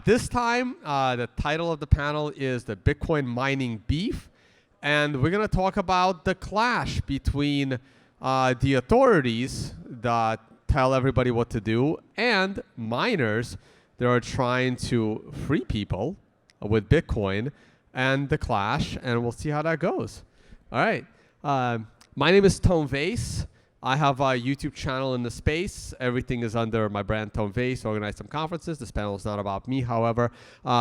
This time, the title of the panel is the Bitcoin mining beef. And we're going to talk about the clash between the authorities that tell everybody what to do and miners that are trying to free people with Bitcoin, and the clash, and we'll see how that goes. All right. My name is Vays. I have a YouTube channel in the space. Everything is under my brand, Vays. Organize some conferences. This panel is not about me, however.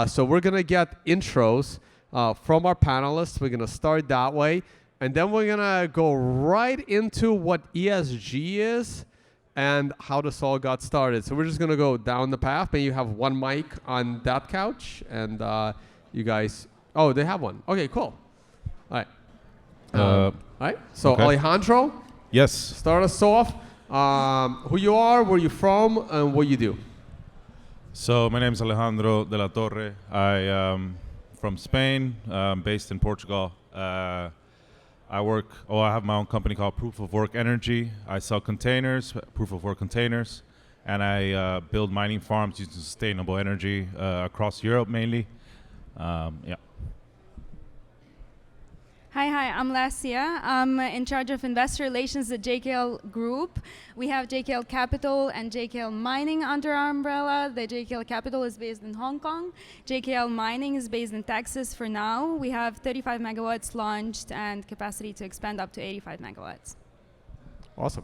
So we're going to get intros from our panelists. We're going to start that way. And then we're going to go right into what ESG is and how this all got started. So we're just going to go down the path. Maybe you have one mic on that couch. And you guys... Oh, they have one. Okay, cool. All right. All right. So okay. Alejandro? Yes. Start us off. Who you are, where you're from, and what you do. So my name is Alejandro de la Torre. I am from Spain, based in Portugal. I have my own company called Proof of Work Energy. I sell containers, proof of work containers, and I build mining farms using sustainable energy across Europe mainly. Yeah. Hi, I'm Lesia. I'm in charge of investor relations at JKL Group. We have JKL Capital and JKL Mining under our umbrella. The JKL Capital is based in Hong Kong. JKL Mining is based in Texas for now. We have 35 megawatts launched and capacity to expand up to 85 megawatts. Awesome.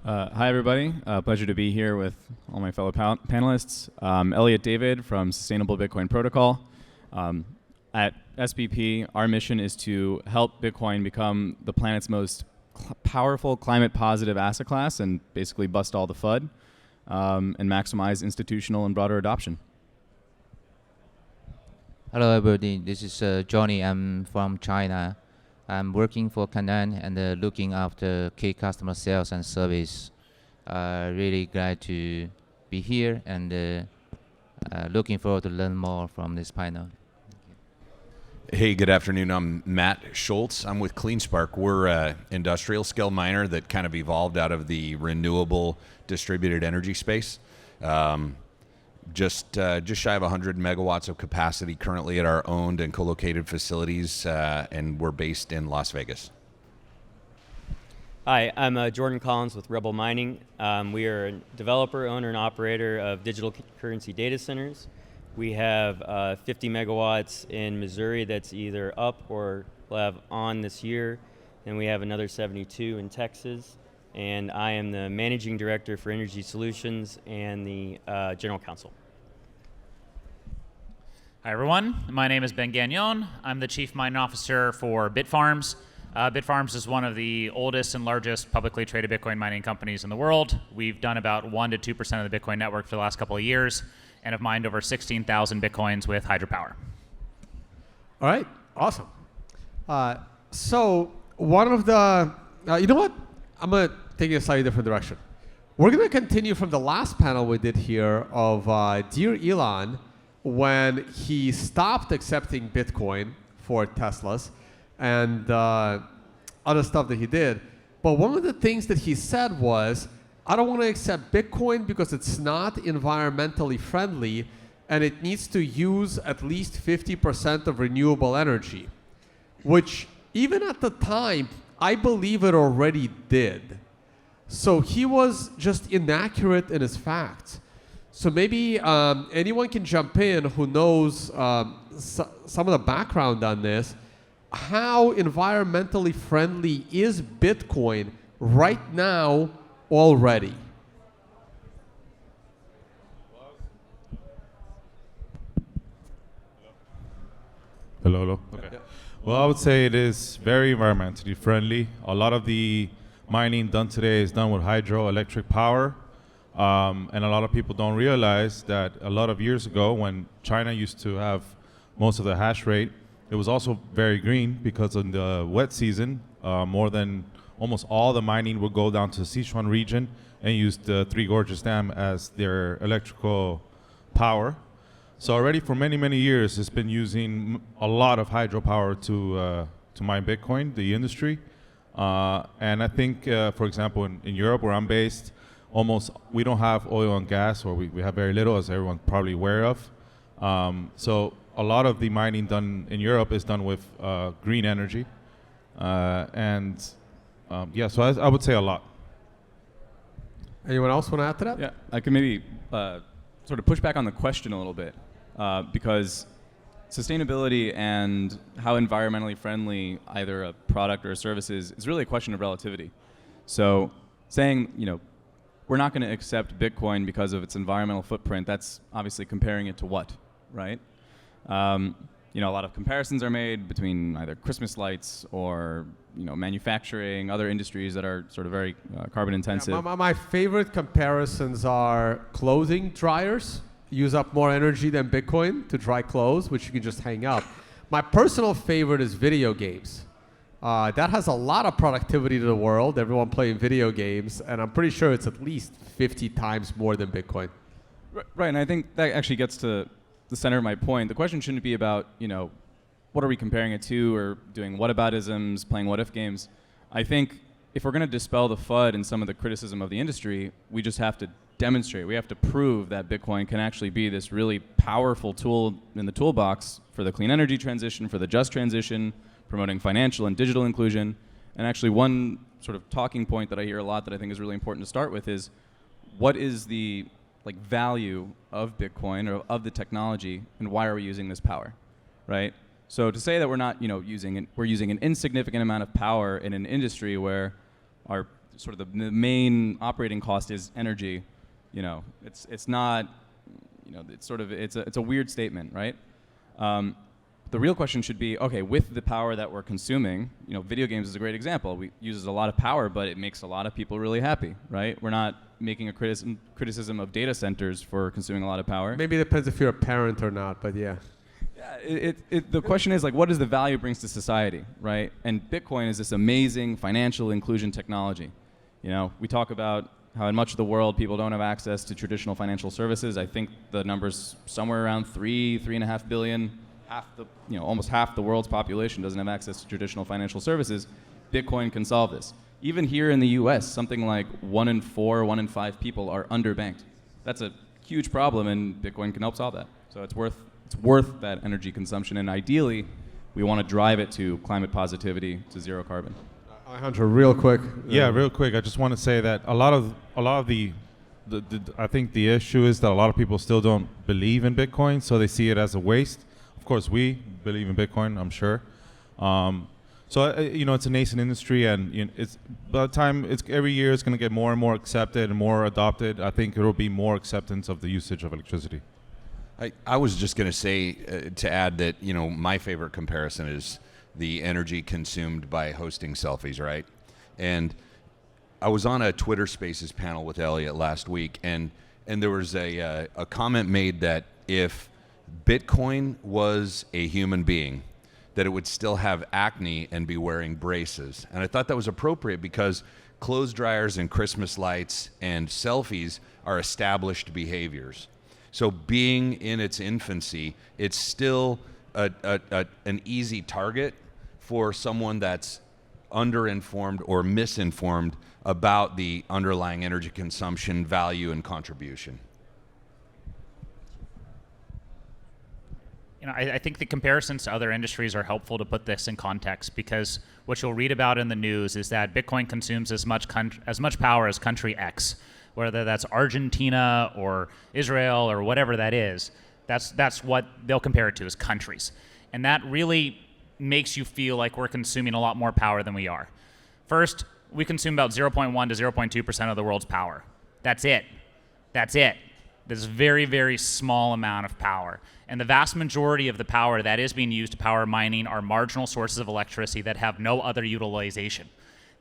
Hi, everybody. Pleasure to be here with all my fellow panelists. Elliot David from Sustainable Bitcoin Protocol. At SBP, our mission is to help Bitcoin become the planet's most powerful climate-positive asset class and basically bust all the FUD and maximize institutional and broader adoption. Hello, everybody. This is Johnny. I'm from China. I'm working for Canaan and looking after key customer sales and service. Really glad to be here and looking forward to learn more from this panel. Hey, good afternoon. I'm Matt Schultz. I'm with CleanSpark. We're an industrial scale miner that kind of evolved out of the renewable distributed energy space. Just shy of 100 megawatts of capacity currently at our owned and co-located facilities, and we're based in Las Vegas. Hi, I'm Jordan Collins with Rebel Mining. We are a developer, owner, and operator of digital currency data centers. We have 50 megawatts in Missouri that's either up or we'll have on this year. And we have another 72 in Texas. And I am the managing director for Energy Solutions and the general counsel. Hi, everyone. My name is Ben Gagnon. I'm the chief mining officer for BitFarms. BitFarms is one of the oldest and largest publicly traded Bitcoin mining companies in the world. We've done about 1% to 2% of the Bitcoin network for the last couple of years, and have mined over 16,000 Bitcoins with hydropower. All right, awesome. So one of the, you know what? I'm going to take it a slightly different direction. We're going to continue from the last panel we did here of Dear Elon, when he stopped accepting Bitcoin for Teslas and other stuff that he did. But one of the things that he said was, I don't want to accept Bitcoin because it's not environmentally friendly and it needs to use at least 50% of renewable energy, which even at the time, I believe it already did. So he was just inaccurate in his facts. So maybe anyone can jump in who knows some of the background on this. How environmentally friendly is Bitcoin right now already? Hello. Okay. Yeah. Well, I would say it is very environmentally friendly. A lot of the mining done today is done with hydroelectric power. And a lot of people don't realize that a lot of years ago, when China used to have most of the hash rate, it was also very green because in the wet season, more than almost all the mining would go down to the Sichuan region and use the Three Gorges Dam as their electrical power. So already for many, many years, it's been using a lot of hydropower to mine Bitcoin, the industry. And I think, for example, in Europe, where I'm based, we don't have oil and gas, or we have very little, as everyone's probably aware of. So a lot of the mining done in Europe is done with green energy. So I would say a lot. Anyone else want to add to that? Yeah, I can maybe sort of push back on the question a little bit, because sustainability and how environmentally friendly either a product or a service is really a question of relativity. So saying, we're not going to accept Bitcoin because of its environmental footprint, that's obviously comparing it to what, right? A lot of comparisons are made between either Christmas lights or manufacturing, other industries that are sort of very carbon intensive. Yeah, my favorite comparisons are clothing dryers use up more energy than Bitcoin to dry clothes, which you can just hang up. My personal favorite is video games. That has a lot of productivity to the world, everyone playing video games, and I'm pretty sure it's at least 50 times more than Bitcoin. Right, and I think that actually gets to the center of my point. The question shouldn't be about, what are we comparing it to, or doing whataboutisms, playing what-if games. I think if we're going to dispel the FUD and some of the criticism of the industry, we just have to demonstrate, we have to prove that Bitcoin can actually be this really powerful tool in the toolbox for the clean energy transition, for the just transition, promoting financial and digital inclusion. And actually one sort of talking point that I hear a lot that I think is really important to start with is, what is the value of Bitcoin or of the technology, and why are we using this power, right? So to say that we're not, we're using an insignificant amount of power in an industry where our sort of the main operating cost is energy, it's not, it's a weird statement, right? The real question should be, okay, with the power that we're consuming, video games is a great example. It uses a lot of power, but it makes a lot of people really happy, right? We're not making a criticism of data centers for consuming a lot of power. Maybe it depends if you're a parent or not, but yeah. Yeah, the question is, what does the value brings to society, right? And Bitcoin is this amazing financial inclusion technology. We talk about how in much of the world people don't have access to traditional financial services. I think the number's somewhere around 3.5 billion. Almost half the world's population doesn't have access to traditional financial services. Bitcoin can solve this. Even here in the US, something like 1 in 4, 1 in 5 people are underbanked. That's a huge problem, and Bitcoin can help solve that. So it's worth that energy consumption, and ideally, we want to drive it to climate positivity, to zero carbon. Alejandro, real quick. Yeah, real quick. I just want to say that a lot of the I think the issue is that a lot of people still don't believe in Bitcoin, so they see it as a waste. Of course, we believe in Bitcoin, I'm sure. It's a nascent industry, and it's by the time every year it's going to get more and more accepted and more adopted. I think there will be more acceptance of the usage of electricity. I was just going to say, to add that, my favorite comparison is the energy consumed by hosting selfies, right? And I was on a Twitter Spaces panel with Elliot last week, and there was a comment made that if Bitcoin was a human being, that it would still have acne and be wearing braces. And I thought that was appropriate because clothes dryers and Christmas lights and selfies are established behaviors. So being in its infancy, it's still an easy target for someone that's underinformed or misinformed about the underlying energy consumption, value, and contribution. I think the comparisons to other industries are helpful to put this in context, because what you'll read about in the news is that Bitcoin consumes as much power as country X, whether that's Argentina or Israel or whatever that is. That's what they'll compare it to, as countries. And that really makes you feel like we're consuming a lot more power than we are. First, we consume about 0.1 to 0.2% of the world's power. That's it. That's a very, very small amount of power. And the vast majority of the power that is being used to power mining are marginal sources of electricity that have no other utilization.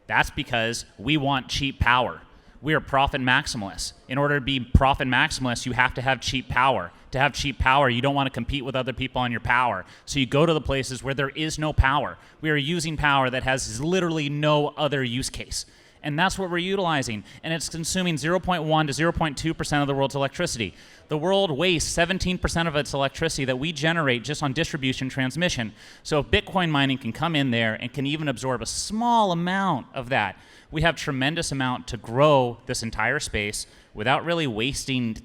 That's because we want cheap power. We are profit maximalists. In order to be profit maximalists, you have to have cheap power. To have cheap power, you don't want to compete with other people on your power. So you go to the places where there is no power. We are using power that has literally no other use case. And that's what we're utilizing. And it's consuming 0.1 to 0.2% of the world's electricity. The world wastes 17% of its electricity that we generate just on distribution transmission. So if Bitcoin mining can come in there and can even absorb a small amount of that, we have tremendous amount to grow this entire space without really wasting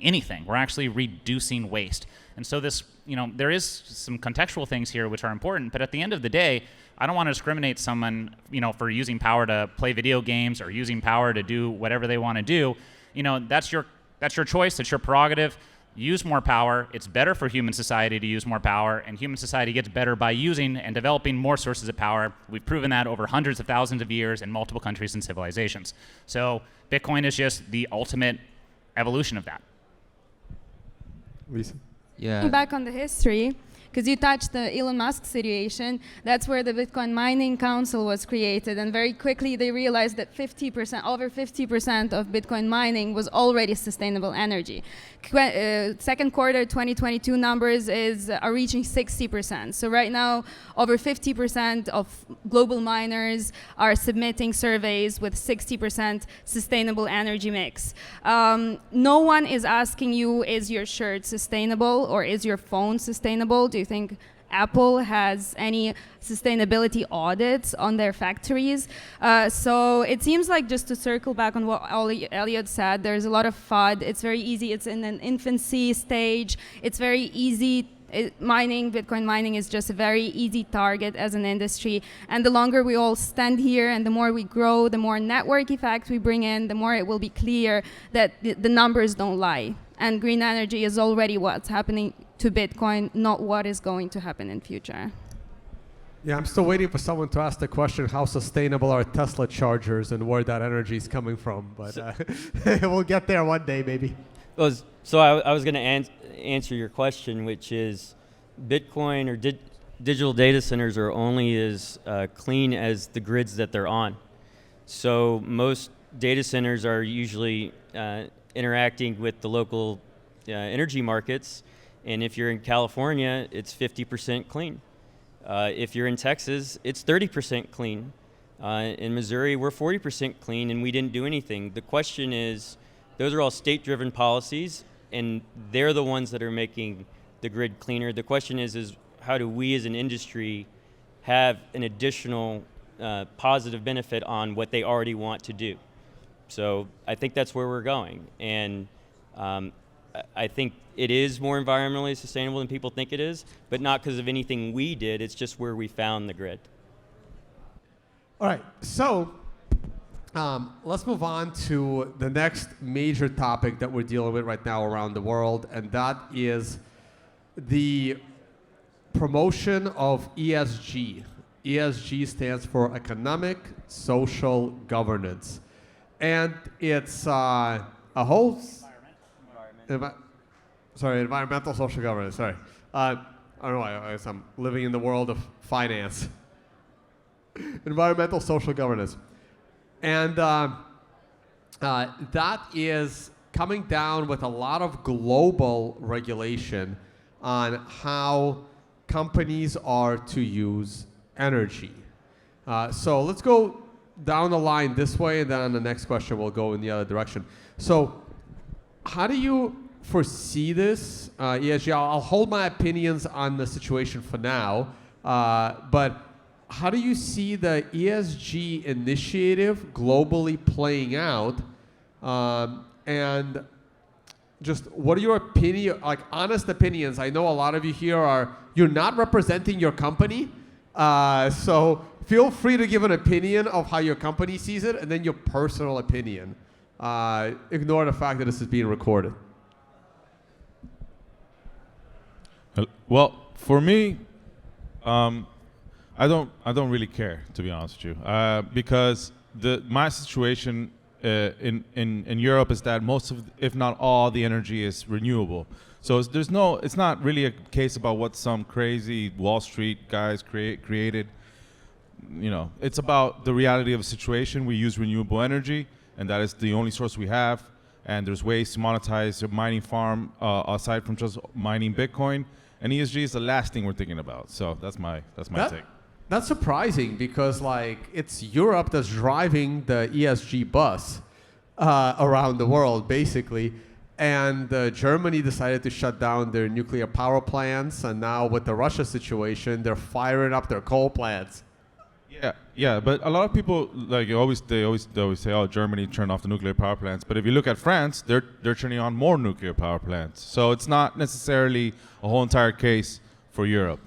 anything. We're actually reducing waste. And so this, there is some contextual things here which are important, but at the end of the day, I don't want to discriminate someone, for using power to play video games or using power to do whatever they want to do. That's your choice, it's your prerogative. Use more power. It's better for human society to use more power, and human society gets better by using and developing more sources of power. We've proven that over hundreds of thousands of years in multiple countries and civilizations. So Bitcoin is just the ultimate evolution of that. Lisa? Yeah. Back on the history, because you touched the Elon Musk situation, that's where the Bitcoin Mining Council was created, and very quickly they realized that over 50% of Bitcoin mining was already sustainable energy. Second quarter 2022 numbers are reaching 60%. So right now, over 50% of global miners are submitting surveys with 60% sustainable energy mix. No one is asking you, is your shirt sustainable or is your phone sustainable? Do you think Apple has any sustainability audits on their factories? So it seems like, just to circle back on what Elliot said, there's a lot of FUD. It's very easy. It's in an infancy stage. It's very easy. Bitcoin mining is just a very easy target as an industry. And the longer we all stand here and the more we grow, the more network effect we bring in, the more it will be clear that the numbers don't lie. And green energy is already what's happening to Bitcoin, not what is going to happen in future. Yeah, I'm still waiting for someone to ask the question, how sustainable are Tesla chargers and where that energy is coming from? But we'll get there one day, maybe. So I was going to answer your question, which is Bitcoin or digital data centers are only as clean as the grids that they're on. So most data centers are usually interacting with the local energy markets. And if you're in California, it's 50% clean. If you're in Texas, it's 30% clean. In Missouri, we're 40% clean, and we didn't do anything. The question is, those are all state-driven policies, and they're the ones that are making the grid cleaner. The question is how do we as an industry have an additional positive benefit on what they already want to do? So I think that's where we're going. And I think it is more environmentally sustainable than people think it is, but not because of anything we did. It's just where we found the grid. All right, so let's move on to the next major topic that we're dealing with right now around the world, and that is the promotion of ESG. ESG stands for Economic Social Governance. And it's a whole... environmental social governance, sorry. I don't know why, I guess I'm living in the world of finance. Environmental social governance. And that is coming down with a lot of global regulation on how companies are to use energy. So let's go down the line this way, and then on the next question we'll go in the other direction. So how do you foresee this? ESG, I'll hold my opinions on the situation for now, but how do you see the ESG initiative globally playing out? And just what are your honest opinions? I know a lot of you here you're not representing your company, so feel free to give an opinion of how your company sees it, and then your personal opinion. Ignore the fact that this is being recorded. Well, for me, I don't really care, to be honest with you, because my situation in Europe is that most of, if not all, the energy is renewable. So it's not really a case about what some crazy Wall Street guys created. It's about the reality of the situation. We use renewable energy, and that is the only source we have. And there's ways to monetize a mining farm aside from just mining Bitcoin. And ESG is the last thing we're thinking about. So that's my take. That's surprising because like it's Europe that's driving the ESG bus around the world basically, and Germany decided to shut down their nuclear power plants, and now with the Russia situation, they're firing up their coal plants. Yeah, but a lot of people like they always say, oh, Germany turned off the nuclear power plants. But if you look at France, they're turning on more nuclear power plants. So it's not necessarily a whole entire case for Europe.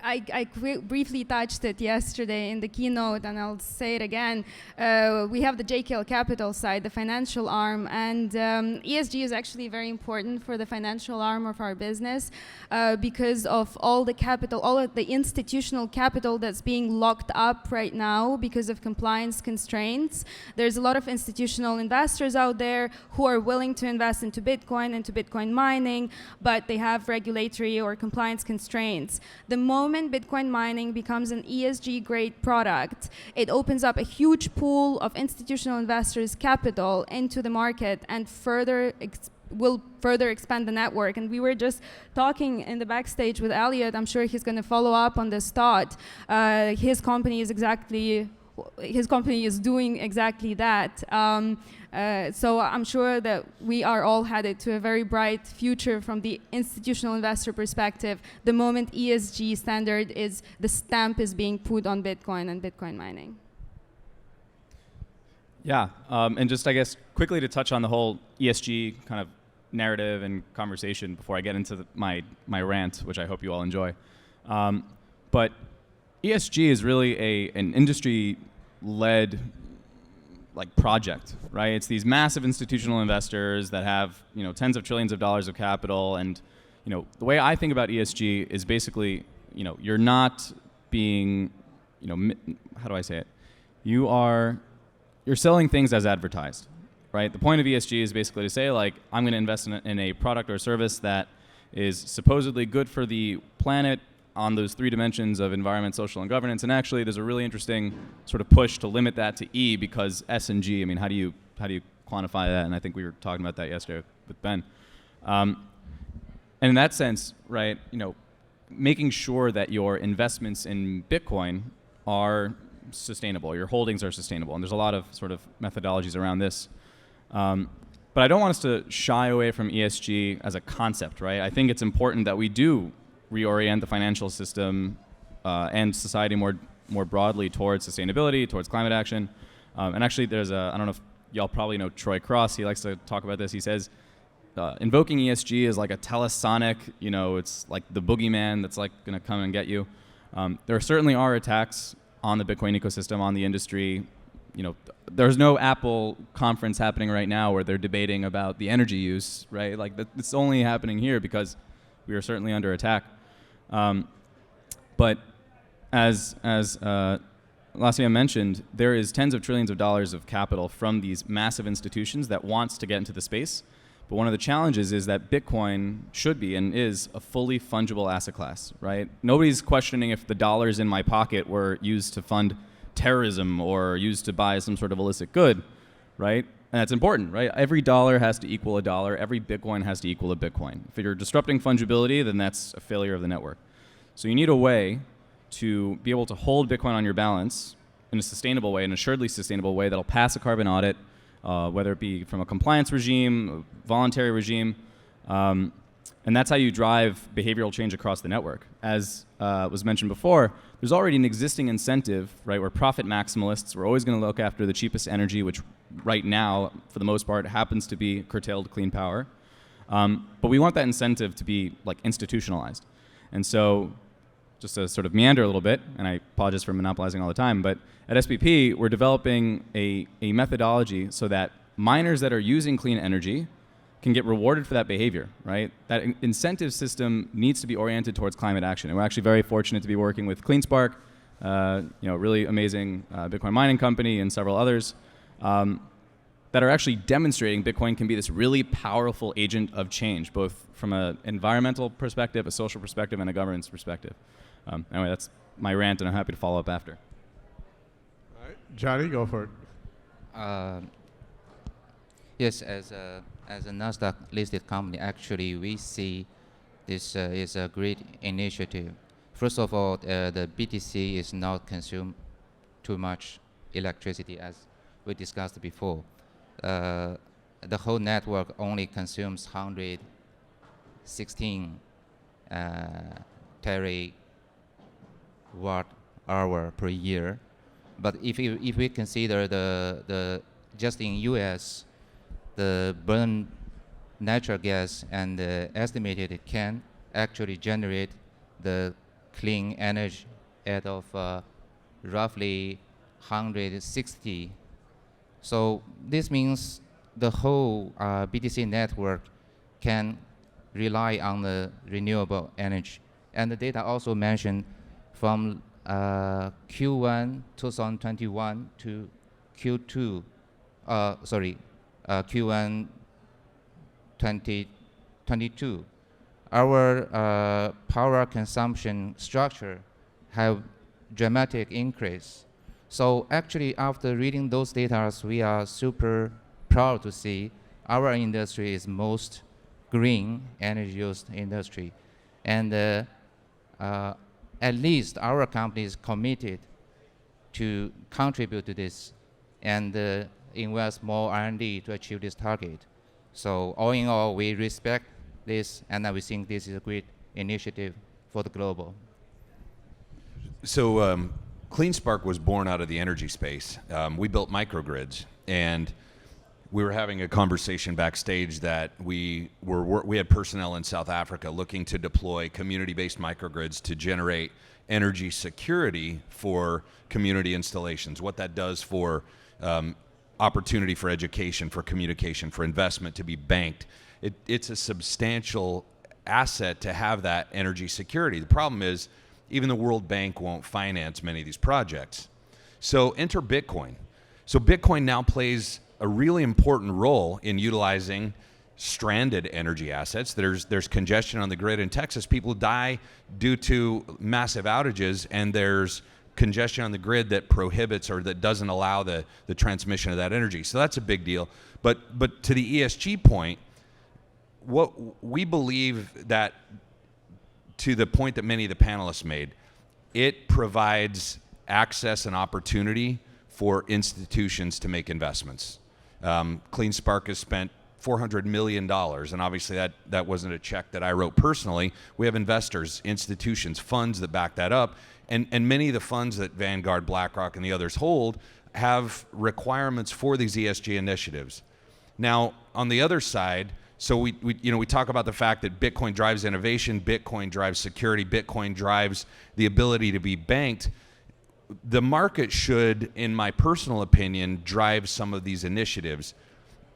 I briefly touched it yesterday in the keynote, and I'll say it again. We have the JKL Capital side, the financial arm, and ESG is actually very important for the financial arm of our business because of all the capital, all of the institutional capital that's being locked up right now because of compliance constraints. There's a lot of institutional investors out there who are willing to invest into Bitcoin mining, but they have regulatory or compliance constraints. The moment Bitcoin mining becomes an ESG grade product, it opens up a huge pool of institutional investors' capital into the market and will further expand the network. And we were just talking in the backstage with Elliot. I'm sure he's going to follow up on this thought. His company is doing exactly that. So I'm sure that we are all headed to a very bright future from the institutional investor perspective the moment ESG standard the stamp is being put on Bitcoin and Bitcoin mining. Yeah, and just I guess quickly to touch on the whole ESG kind of narrative and conversation before I get into my rant, which I hope you all enjoy. But ESG is really an industry-led like project, right? It's these massive institutional investors that have tens of trillions of dollars of capital, and the way I think about ESG is basically you're not being how do I say it? You're selling things as advertised, right? The point of ESG is basically to say like I'm going to invest in a product or service that is supposedly good for the planet on those three dimensions of environment, social, and governance. And actually, there's a really interesting sort of push to limit that to E because S and G. I mean, how do you quantify that? And I think we were talking about that yesterday with Ben. And in that sense, right, making sure that your investments in Bitcoin are sustainable, your holdings are sustainable, and there's a lot of sort of methodologies around this. But I don't want us to shy away from ESG as a concept, right? I think it's important that we do reorient the financial system and society more broadly towards sustainability, towards climate action. And actually, there's I don't know if y'all probably know Troy Cross. He likes to talk about this. He says, invoking ESG is like a telesonic, it's like the boogeyman that's like going to come and get you. There certainly are attacks on the Bitcoin ecosystem, on the industry. There's no Apple conference happening right now where they're debating about the energy use, right? Like it's only happening here because we are certainly under attack. But as Lesia mentioned, there is tens of trillions of dollars of capital from these massive institutions that wants to get into the space. But one of the challenges is that Bitcoin should be and is a fully fungible asset class, right? Nobody's questioning if the dollars in my pocket were used to fund terrorism or used to buy some sort of illicit good, right? And that's important, right? Every dollar has to equal a dollar. Every Bitcoin has to equal a Bitcoin. If you're disrupting fungibility, then that's a failure of the network. So you need a way to be able to hold Bitcoin on your balance in a sustainable way, an assuredly sustainable way that'll pass a carbon audit, whether it be from a compliance regime, a voluntary regime. And that's how you drive behavioral change across the network. As was mentioned before, there's already an existing incentive, right? We're profit maximalists. We're always going to look after the cheapest energy, which right now, for the most part, happens to be curtailed clean power. But we want that incentive to be like institutionalized. And so just to sort of meander a little bit, and I apologize for monopolizing all the time, but at SPP, we're developing a methodology so that miners that are using clean energy can get rewarded for that behavior, right? That incentive system needs to be oriented towards climate action. And we're actually very fortunate to be working with CleanSpark, really amazing Bitcoin mining company and several others that are actually demonstrating Bitcoin can be this really powerful agent of change, both from an environmental perspective, a social perspective, and a governance perspective. Anyway, that's my rant, and I'm happy to follow up after. All right, Johnny, go for it. Yes, as a Nasdaq listed company, actually we see this is a great initiative. First of all, the BTC is not consume too much electricity as we discussed before. The whole network only consumes 116 terawatt hour per year. But if we consider the just in US, the burn natural gas and estimated it can actually generate the clean energy at of roughly 160. So this means the whole BTC network can rely on the renewable energy. And the data also mentioned from Q1 2021 to Q1 2022, our power consumption structure have dramatic increase. So actually, after reading those data, we are super proud to see our industry is most green energy used industry. And at least our company is committed to contribute to this and invest more R&D to achieve this target. So all in all, we respect this, and we think this is a great initiative for the global. So CleanSpark was born out of the energy space. We built microgrids, and we were having a conversation backstage that we had personnel in South Africa looking to deploy community-based microgrids to generate energy security for community installations. What that does for opportunity for education, for communication, for investment to be banked. It's a substantial asset to have that energy security. The problem is even the World Bank won't finance many of these projects. So enter Bitcoin. So Bitcoin now plays a really important role in utilizing stranded energy assets. There's congestion on the grid in Texas. People die due to massive outages, and there's congestion on the grid that prohibits or that doesn't allow the transmission of that energy. So that's a big deal. But to the ESG point, what we believe that, to the point that many of the panelists made, it provides access and opportunity for institutions to make investments. CleanSpark has spent $400 million, and obviously that wasn't a check that I wrote personally. We have investors, institutions, funds that back that up, and many of the funds that Vanguard, BlackRock, and the others hold have requirements for these ESG initiatives. Now, on the other side, so we talk about the fact that Bitcoin drives innovation, Bitcoin drives security, Bitcoin drives the ability to be banked. The market should, in my personal opinion, drive some of these initiatives.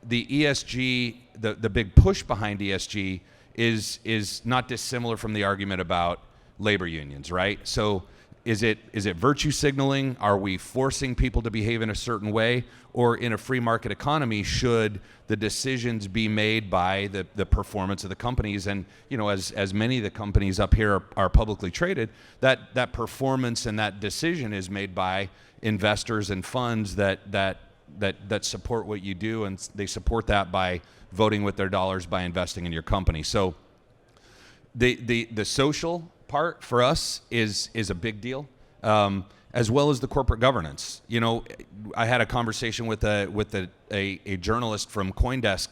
The ESG, the big push behind ESG is not dissimilar from the argument about labor unions, right? So is it virtue signaling? Are we forcing people to behave in a certain way? Or in a free market economy, should the decisions be made by the performance of the companies? And as many of the companies up here are publicly traded, that performance and that decision is made by investors and funds that support what you do, and they support that by voting with their dollars by investing in your company. So the social part for us is a big deal, as well as the corporate governance. I had a conversation with a journalist from CoinDesk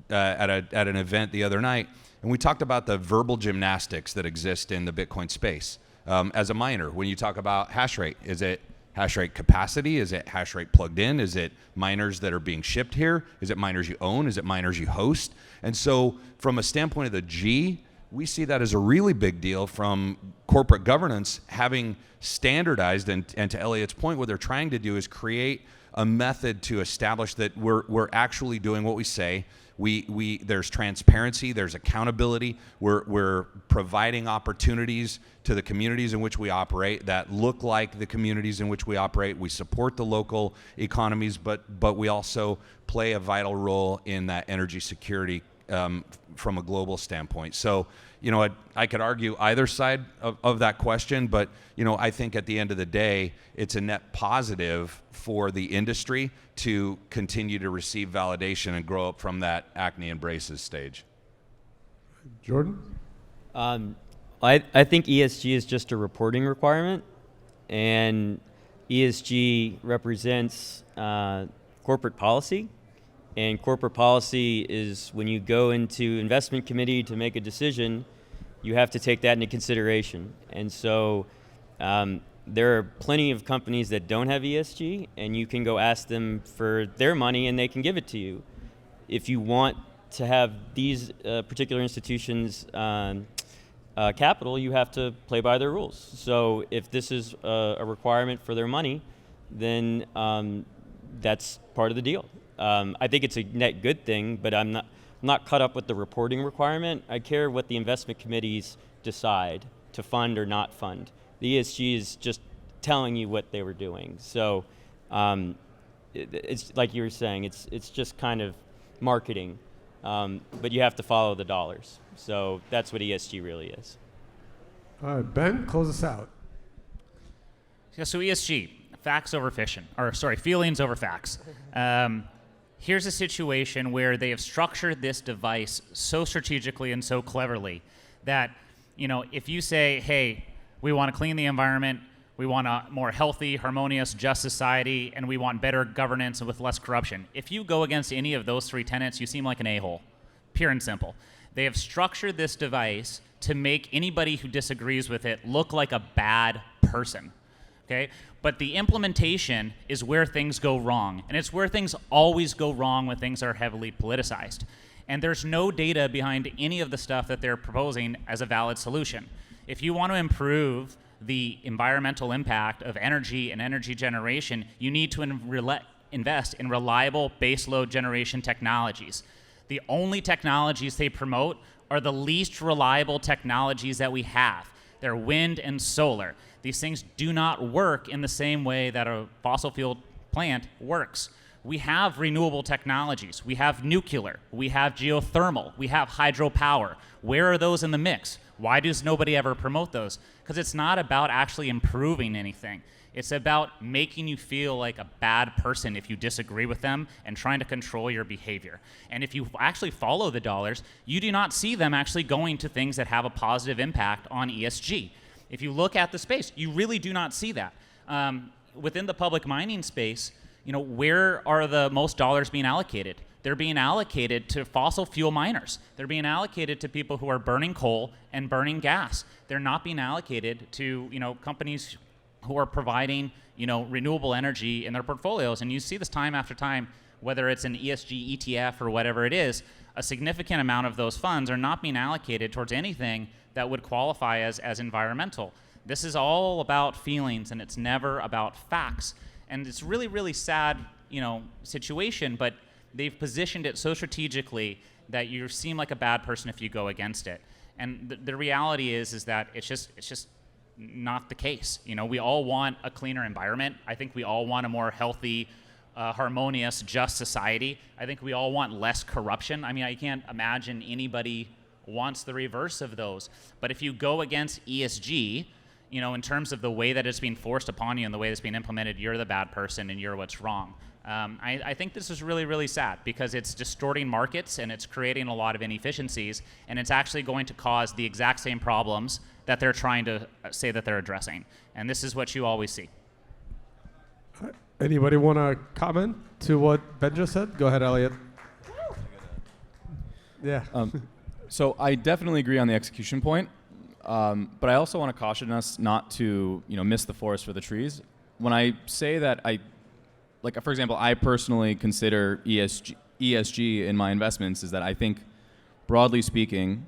at an event the other night, and we talked about the verbal gymnastics that exist in the Bitcoin space. As a miner, when you talk about hash rate, is it hash rate capacity? Is it hash rate plugged in? Is it miners that are being shipped here? Is it miners you own? Is it miners you host? And so from a standpoint of the G, we see that as a really big deal from corporate governance having standardized, and to Elliot's point, what they're trying to do is create a method to establish that we're actually doing what we say. There's transparency, there's accountability, we're providing opportunities to the communities in which we operate that look like the communities in which we operate. We support the local economies, but we also play a vital role in that energy security from a global standpoint. So, I could argue either side of that question, but, I think at the end of the day, it's a net positive for the industry to continue to receive validation and grow up from that acne and braces stage. Jordan? I think ESG is just a reporting requirement, and ESG represents corporate policy. And corporate policy is when you go into investment committee to make a decision, you have to take that into consideration. And so there are plenty of companies that don't have ESG, and you can go ask them for their money and they can give it to you. If you want to have these particular institutions capital, you have to play by their rules. So if this is a requirement for their money, then that's part of the deal. I think it's a net good thing, but I'm not caught up with the reporting requirement. I care what the investment committees decide to fund or not fund. The ESG is just telling you what they were doing. So it's like you were saying, it's just kind of marketing, but you have to follow the dollars. So that's what ESG really is. All right, Ben, close us out. Yeah, so ESG, facts over feelings over facts. Here's a situation where they have structured this device so strategically and so cleverly that, if you say, hey, we want to clean the environment, we want a more healthy, harmonious, just society, and we want better governance with less corruption. If you go against any of those three tenets, you seem like an a-hole, pure and simple. They have structured this device to make anybody who disagrees with it look like a bad person. Okay? But the implementation is where things go wrong. And it's where things always go wrong when things are heavily politicized. And there's no data behind any of the stuff that they're proposing as a valid solution. If you want to improve the environmental impact of energy and energy generation, you need to invest in reliable baseload generation technologies. The only technologies they promote are the least reliable technologies that we have. They're wind and solar. These things do not work in the same way that a fossil fuel plant works. We have renewable technologies. We have nuclear. We have geothermal. We have hydropower. Where are those in the mix? Why does nobody ever promote those? Because it's not about actually improving anything. It's about making you feel like a bad person if you disagree with them and trying to control your behavior. And if you actually follow the dollars, you do not see them actually going to things that have a positive impact on ESG. If you look at the space, you really do not see that. Within the public mining space, where are the most dollars being allocated? They're being allocated to fossil fuel miners. They're being allocated to people who are burning coal and burning gas. They're not being allocated to companies who are providing renewable energy in their portfolios. And you see this time after time, whether it's an ESG ETF or whatever it is, a significant amount of those funds are not being allocated towards anything that would qualify as environmental. This is all about feelings, and it's never about facts. And it's really, really sad, situation, but they've positioned it so strategically that you seem like a bad person if you go against it. And the reality is that it's just not the case. We all want a cleaner environment. I think we all want a more healthy, harmonious, just society. I think we all want less corruption. I mean, I can't imagine anybody wants the reverse of those. But if you go against ESG, in terms of the way that it's being forced upon you and the way it's being implemented, you're the bad person and you're what's wrong. I think this is really, really sad because it's distorting markets and it's creating a lot of inefficiencies, and it's actually going to cause the exact same problems that they're trying to say that they're addressing. And this is what you always see. Anybody want to comment to what Ben just said? Go ahead, Elliot. Yeah. So I definitely agree on the execution point, but I also want to caution us not to miss the forest for the trees. When I say that for example, I personally consider ESG in my investments is that I think, broadly speaking,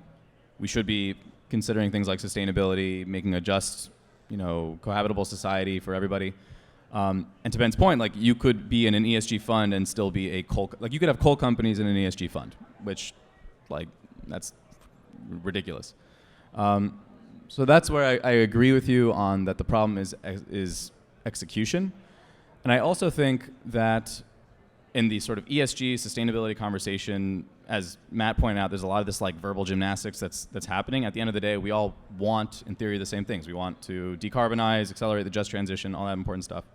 we should be considering things like sustainability, making a just, cohabitable society for everybody. And to Ben's point, you could be in an ESG fund and still be a coal, you could have coal companies in an ESG fund, which, that's ridiculous. So that's where I agree with you on that the problem is execution. And I also think that in the sort of ESG sustainability conversation, as Matt pointed out, there's a lot of this verbal gymnastics that's happening. At the end of the day, we all want, in theory, the same things. We want to decarbonize, accelerate the just transition, all that important stuff.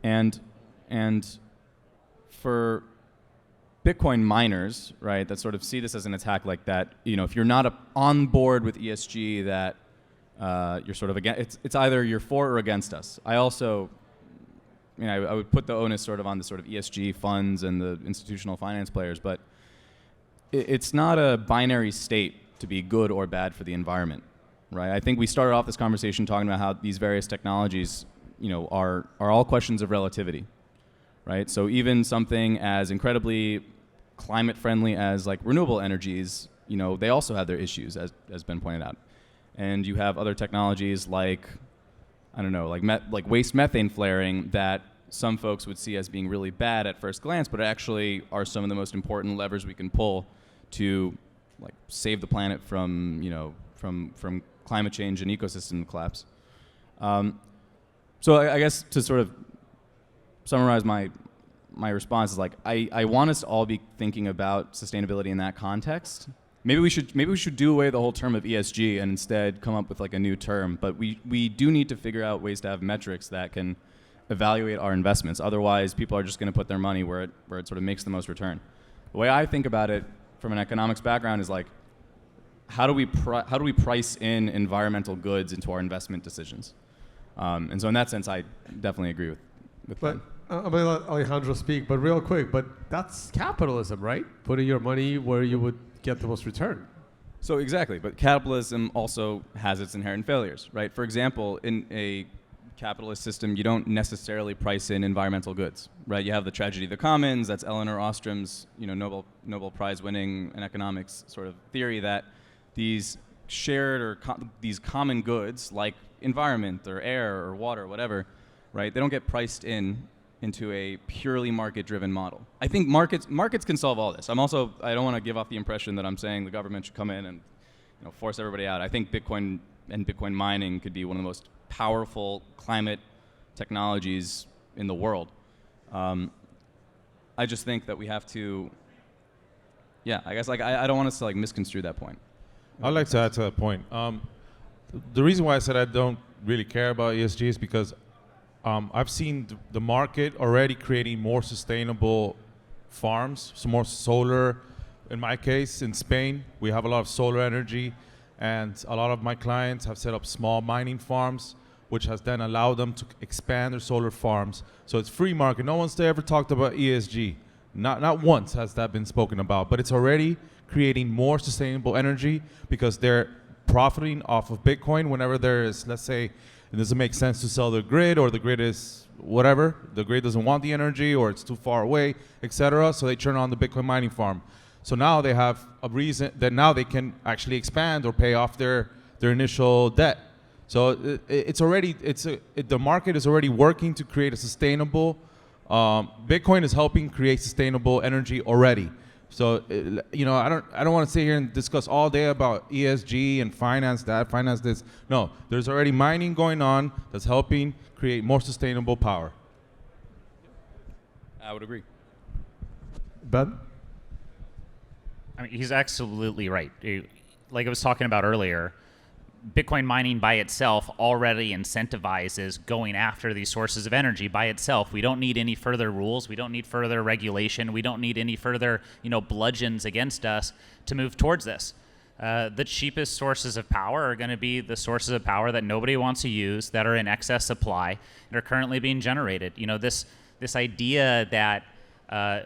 And for Bitcoin miners, right, that sort of see this as an attack like that, if you're not on board with ESG, that you're sort of against, it's either you're for or against us. I also, I would put the onus sort of on the sort of ESG funds and the institutional finance players, but it's not a binary state to be good or bad for the environment, right? I think we started off this conversation talking about how these various technologies, are all questions of relativity, right? So even something as incredibly climate friendly as like renewable energies, they also have their issues, as Ben pointed out. And you have other technologies like, like waste methane flaring that some folks would see as being really bad at first glance, but actually are some of the most important levers we can pull to like save the planet from, from climate change and ecosystem collapse. So I guess to sort of summarize my response is like I want us to all be thinking about sustainability in that context. Maybe we should do away the whole term of ESG and instead come up with like a new term. But we do need to figure out ways to have metrics that can evaluate our investments. Otherwise, people are just going to put their money where it sort of makes the most return. The way I think about it from an economics background is like, how do we price in environmental goods into our investment decisions? And so in that sense, I definitely agree with Ben. I'm going to let Alejandro speak, but real quick, but that's capitalism, right? Putting your money where you would get the most return. So exactly, but capitalism also has its inherent failures, right? For example, in a capitalist system, you don't necessarily price in environmental goods, right? You have the tragedy of the commons. That's Elinor Ostrom's, Nobel Prize winning in economics sort of theory that these shared or these common goods like environment or air or water or whatever, right? They don't get priced into a purely market-driven model. I think markets can solve all this. I don't want to give off the impression that I'm saying the government should come in and force everybody out. I think Bitcoin and Bitcoin mining could be one of the most powerful climate technologies in the world. I just think that we have to, I guess I don't want us to like misconstrue that point. I'd like to add to that point. The reason why I said I don't really care about ESG is because I've seen the market already creating more sustainable farms, some more solar. In my case, in Spain, we have a lot of solar energy, and a lot of my clients have set up small mining farms, which has then allowed them to expand their solar farms. So it's free market. No one's ever talked about ESG. Not once has that been spoken about, but it's already creating more sustainable energy because they're profiting off of Bitcoin whenever there is, let's say, it doesn't make sense to sell the grid, or the grid is whatever, the grid doesn't want the energy, or it's too far away, etc. So they turn on the Bitcoin mining farm. So now they have a reason that now they can actually expand or pay off their initial debt. So the market is already working to create a sustainable. Bitcoin is helping create sustainable energy already. So I don't want to sit here and discuss all day about ESG and finance that, finance this. No, there's already mining going on that's helping create more sustainable power. I would agree. Ben? I mean, he's absolutely right. Like I was talking about earlier, Bitcoin mining by itself already incentivizes going after these sources of energy by itself. We don't need any further rules. We don't need further regulation. We don't need any further, bludgeons against us to move towards this. The cheapest sources of power are going to be the sources of power that nobody wants to use, that are in excess supply, and are currently being generated. This idea that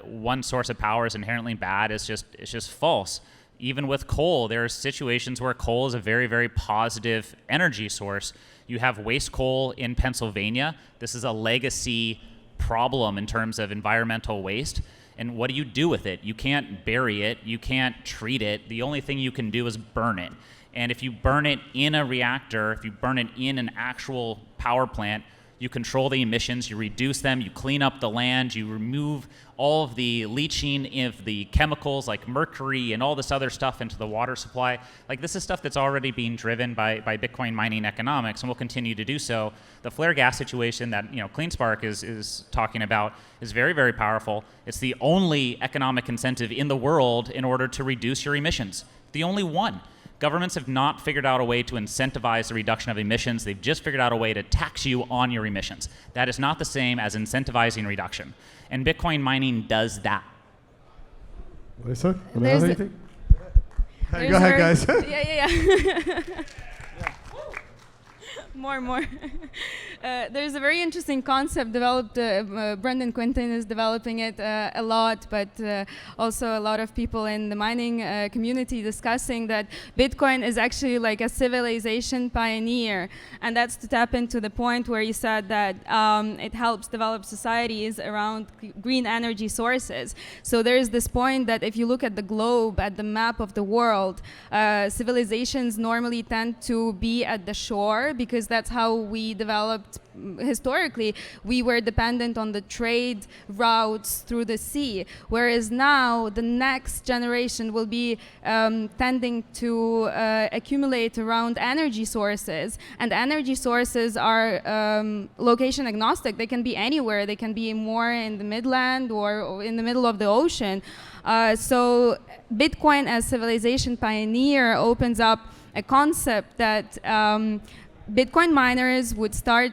one source of power is inherently bad is just false. Even with coal, there are situations where coal is a very, very positive energy source. You have waste coal in Pennsylvania. This is a legacy problem in terms of environmental waste. And what do you do with it? You can't bury it. You can't treat it. The only thing you can do is burn it. And if you burn it in a reactor, if you burn it in an actual power plant, you control the emissions, you reduce them, you clean up the land, you remove all of the leaching of the chemicals like mercury and all this other stuff into the water supply. Like, this is stuff that's already being driven by Bitcoin mining economics, and will continue to do so. The flare gas situation that CleanSpark is talking about is very, very powerful. It's the only economic incentive in the world in order to reduce your emissions. The only one. Governments have not figured out a way to incentivize the reduction of emissions. They've just figured out a way to tax you on your emissions. That is not the same as incentivizing reduction. And Bitcoin mining does that. Lisa, want to There's add a- anything? Go ahead, guys. Yeah. More. There's a very interesting concept developed. Brendan Quinton is developing it a lot, but also a lot of people in the mining community discussing that Bitcoin is actually like a civilization pioneer, and that's to tap into the point where you said that it helps develop societies around green energy sources. So there is this point that if you look at the globe, at the map of the world, civilizations normally tend to be at the shore because that's how we developed historically. We were dependent on the trade routes through the sea, whereas now the next generation will be tending to accumulate around energy sources, and energy sources are location agnostic. They can be anywhere. They can be more in the midland or in the middle of the ocean. So Bitcoin as civilization pioneer opens up a concept that Bitcoin miners would start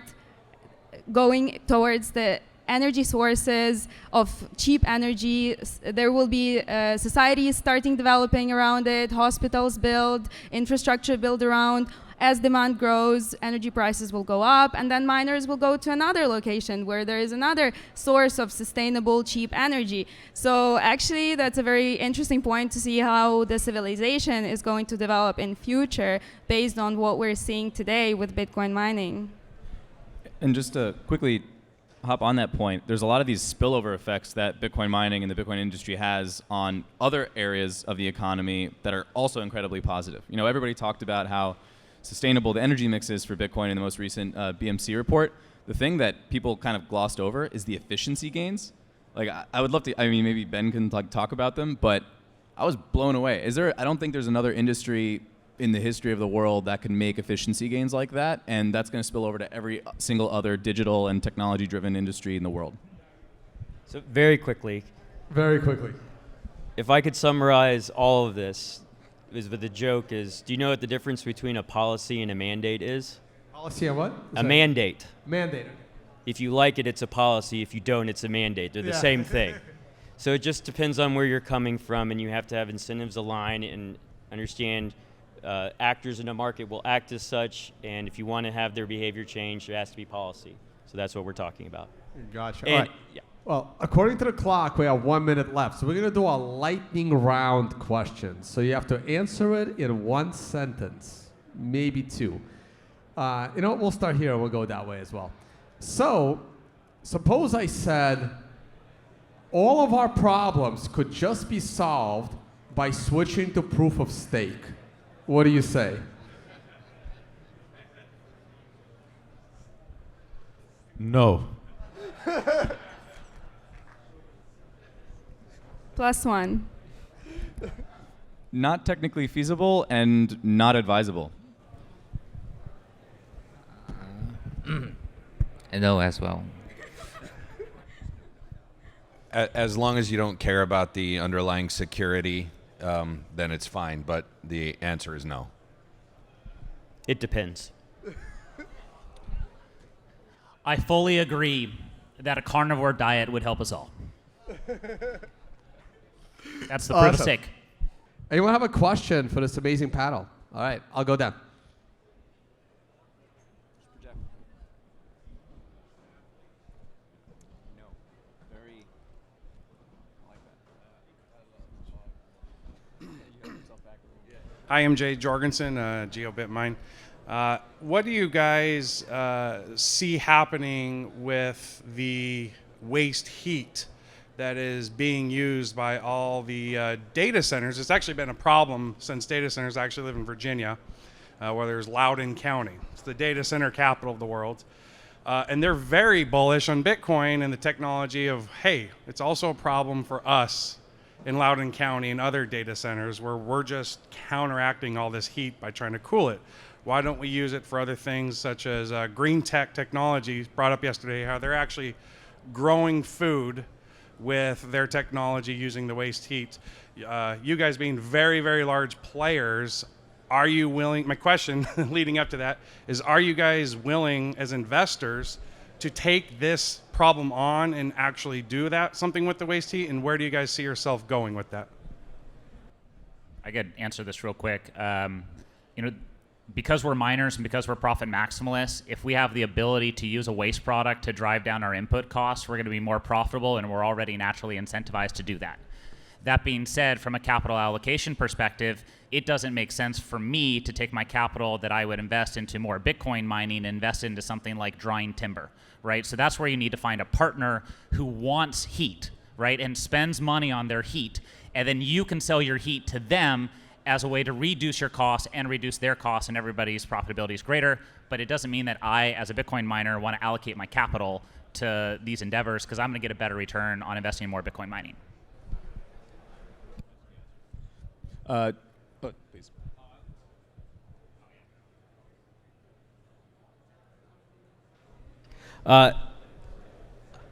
going towards the energy sources of cheap energy. There will be societies starting developing around it, hospitals build, infrastructure build around. As demand grows, energy prices will go up, and then miners will go to another location where there is another source of sustainable, cheap energy. So actually, that's a very interesting point to see how the civilization is going to develop in future based on what we're seeing today with Bitcoin mining. And just to quickly hop on that point, there's a lot of these spillover effects that Bitcoin mining and the Bitcoin industry has on other areas of the economy that are also incredibly positive. You know, everybody talked about how sustainable the energy mix is for Bitcoin in the most recent BMC report. The thing that people kind of glossed over is the efficiency gains. Like, I would love to, I mean, maybe Ben can talk about them, but I was blown away. I don't think there's another industry in the history of the world that can make efficiency gains like that, and that's going to spill over to every single other digital and technology-driven industry in the world. So very quickly, if I could summarize all of this, the joke is, do you know what the difference between a policy and a mandate is? Policy and what? A mandate. Mandate. If you like it, it's a policy. If you don't, it's a mandate. They're the same thing. So it just depends on where you're coming from, and you have to have incentives align and understand actors in a market will act as such, and if you want to have their behavior change, there has to be policy. So that's what we're talking about. Gotcha. And, All right. yeah. Well, according to the clock, we have 1 minute left. So we're going to do a lightning round question. So you have to answer it in one sentence, maybe two. We'll start here and we'll go that way as well. So suppose I said all of our problems could just be solved by switching to proof of stake. What do you say? No. +1. Not technically feasible and not advisable. No as well. As long as you don't care about the underlying security, then it's fine. But the answer is no. It depends. I fully agree that a carnivore diet would help us all. That's the proof of Awesome. stake. Anyone have a question for this amazing panel? All right, I'll go down. Hi, I'm Jay Jorgensen, GeoBitMine. What do you guys see happening with the waste heat that is being used by all the data centers? It's actually been a problem since data centers actually live in Virginia, where there's Loudoun County. It's the data center capital of the world. And they're very bullish on Bitcoin and the technology of, hey, it's also a problem for us in Loudoun County and other data centers where we're just counteracting all this heat by trying to cool it. Why don't we use it for other things such as green tech technology, brought up yesterday, how they're actually growing food with their technology using the waste heat. You guys being very, very large players, are you willing, my question leading up to that is, are you guys willing as investors to take this problem on and actually do something with the waste heat, and where do you guys see yourself going with that? I could answer this real quick. Because we're miners and because we're profit maximalists, if we have the ability to use a waste product to drive down our input costs, we're going to be more profitable, and we're already naturally incentivized to do that. That being said, from a capital allocation perspective, it doesn't make sense for me to take my capital that I would invest into more Bitcoin mining and invest into something like drying timber, right? So that's where you need to find a partner who wants heat, right, and spends money on their heat, and then you can sell your heat to them as a way to reduce your costs and reduce their costs, and everybody's profitability is greater. But it doesn't mean that I, as a Bitcoin miner, want to allocate my capital to these endeavors, because I'm going to get a better return on investing in more Bitcoin mining. Please.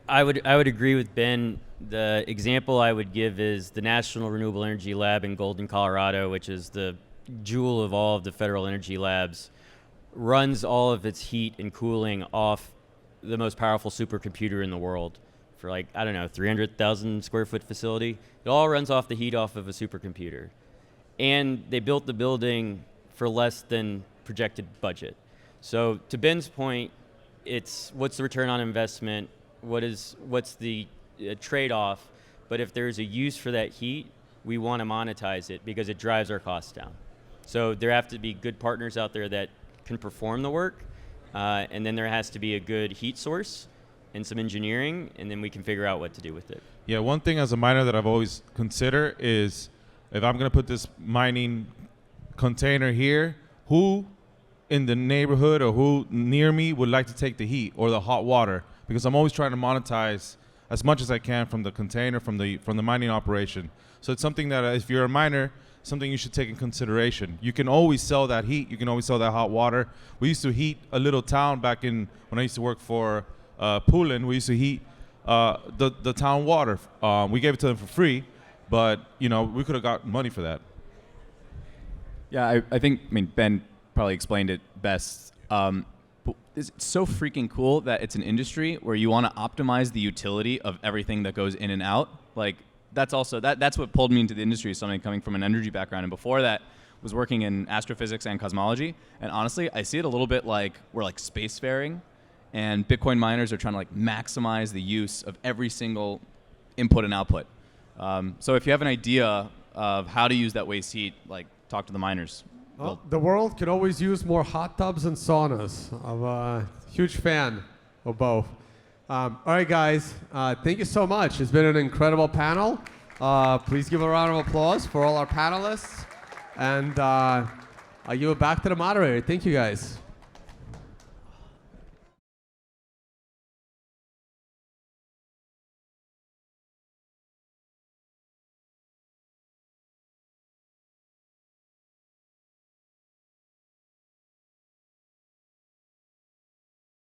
I would agree with Ben. The example I would give is the National Renewable Energy Lab in Golden, Colorado, which is the jewel of all of the federal energy labs, runs all of its heat and cooling off the most powerful supercomputer in the world for 300,000 square foot facility. It all runs off the heat off of a supercomputer. And they built the building for less than projected budget. So to Ben's point, it's what's the return on investment? What's the trade-off? But if there's a use for that heat, we want to monetize it because it drives our costs down. So there have to be good partners out there that can perform the work, and then there has to be a good heat source and some engineering, and then we can figure out what to do with it. Yeah, one thing as a miner that I've always considered is, if I'm going to put this mining container here, who in the neighborhood or who near me would like to take the heat or the hot water? Because I'm always trying to monetize as much as I can from the container, from the mining operation. So it's something that if you're a miner, something you should take in consideration. You can always sell that heat. You can always sell that hot water. We used to heat a little town back in when I used to work for Poulin. We used to heat the town water. We gave it to them for free, but we could have got money for that. Yeah, I think Ben probably explained it best. But it's so freaking cool that it's an industry where you want to optimize the utility of everything that goes in and out. Like that's what pulled me into the industry, something coming from an energy background, and before that was working in astrophysics and cosmology. And honestly, I see it a little bit like we're like spacefaring, and Bitcoin miners are trying to maximize the use of every single input and output. So if you have an idea of how to use that waste heat, talk to the miners. Well, the world could always use more hot tubs and saunas. I'm a huge fan of both. All right, guys. Thank you so much. It's been an incredible panel. Please give a round of applause for all our panelists. And I give it back to the moderator. Thank you, guys.